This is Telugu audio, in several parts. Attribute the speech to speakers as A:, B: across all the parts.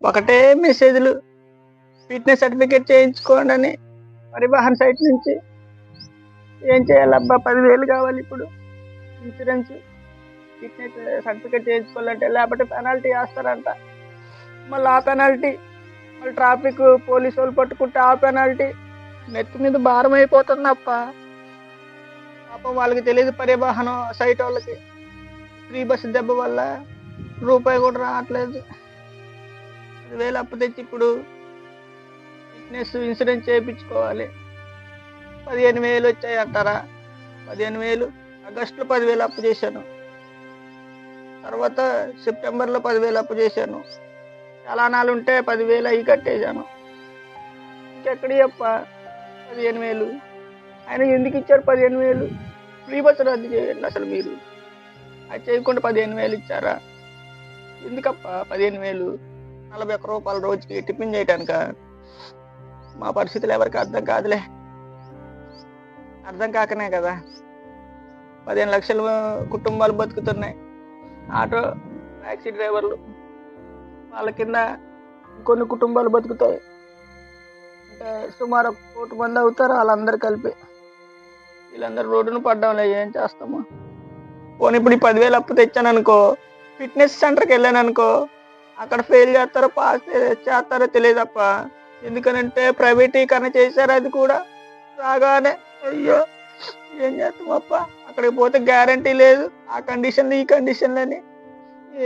A: ఒకటే మెసేజ్లు, ఫిట్నెస్ సర్టిఫికేట్ చేయించుకోండి అని పరివాహన్ సైట్ నుంచి. ఏం చేయాలబ్బా? 10,000 కావాలి ఇప్పుడు ఇన్సూరెన్స్. ఫిట్నెస్ సర్టిఫికేట్ చేయించుకోవాలంటే, లేకపోతే పెనాల్టీ వేస్తారంట. మళ్ళీ ఆ పెనాల్టీ, మళ్ళీ ట్రాఫిక్ పోలీసు వాళ్ళు పట్టుకుంటే ఆ పెనాల్టీ, నెత్తి మీద భారం అయిపోతుంది అప్ప. పాపం వాళ్ళకి తెలియదు, పరివాహనం సైట్ వాళ్ళకి. ఫ్రీ బస్సు దెబ్బ వల్ల రూపాయి కూడా రావట్లేదు. 10,000 అప్పు తెచ్చి ఇప్పుడు ఫిట్నెస్ ఇన్సూరెన్స్ చేయించుకోవాలి. 15,000 వచ్చాయి అంటారా? 15,000 ఆగస్టులో 10,000 అప్పు చేశాను. తర్వాత సెప్టెంబర్లో 10,000 అప్పు చేశాను. చలానాలు ఉంటే 10,000 అవి కట్టేశాను. ఇంకెక్కడి అప్ప 15,000? ఆయన ఎందుకు ఇచ్చారు 15,000? ఫ్రీ బస్సు రద్దు చేయండి అసలు మీరు. అది చేయకుండా 15,000 ఇచ్చారా? ఎందుకప్ప 15,000? 41 రూపాయల రోజుకి టిఫిన్ చేయటానిక? మా పరిస్థితులు ఎవరికి అర్థం కాదులే. అర్థం కాకనే కదా 15 లక్షల కుటుంబాలు బతుకుతున్నాయి. ఆటో టాక్సీ డ్రైవర్లు, వాళ్ళ కింద కొన్ని కుటుంబాలు బతుకుతాయి. అంటే సుమారు 1 కోటి మంది అవుతారు వాళ్ళందరూ కలిపి. వీళ్ళందరూ రోడ్డును పడ్డంలే, ఏం చేస్తాము? పోనీ ఇప్పుడు ఈ 10,000 అప్పు తెచ్చాను అనుకో, ఫిట్నెస్ సెంటర్కి వెళ్ళాను అనుకో, అక్కడ ఫెయిల్ చేస్తారో పాస్ చేస్తారో తెలియదప్ప. ఎందుకనంటే ప్రైవేటీకరణ చేశారు. అది కూడా రాగానే అయ్యో ఏం చేస్తామప్ప? అక్కడికి పోతే గ్యారంటీ లేదు, ఆ కండిషన్లు ఈ కండిషన్లని.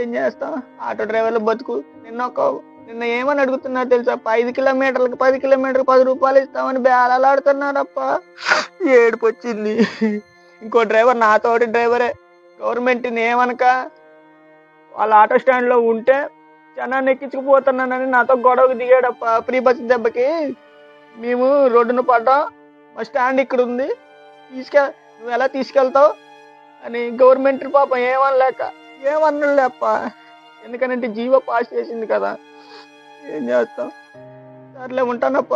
A: ఏం చేస్తాం? ఆటో డ్రైవర్ల బతుకు. నిన్న ఏమని అడుగుతున్నారు తెలుసా? 5 కిలోమీటర్లకు 10 కిలోమీటర్లకు 10 రూపాయలు ఇస్తామని బేలాడుతున్నారప్ప. ఏడుపు వచ్చింది. ఇంకో డ్రైవర్, నాతోటి డ్రైవరే, గవర్నమెంట్ ఏమనక వాళ్ళ ఆటో స్టాండ్లో ఉంటే జనాన్ని ఎక్కించుకుపోతున్నానని నాతో గొడవకు దిగాడప్ప. ఫ్రీ బస్ దెబ్బకి మేము రోడ్డును పడ్డాం, మా స్టాండ్ ఇక్కడ ఉంది, నువ్వు ఎలా తీసుకెళ్తావు అని గవర్నమెంట్ పాపం ఏమనలే అప్ప. ఎందుకనంటే జీవో పాస్ చేసింది కదా. ఏం చేస్తాం? సర్లే, ఉంటానప్ప.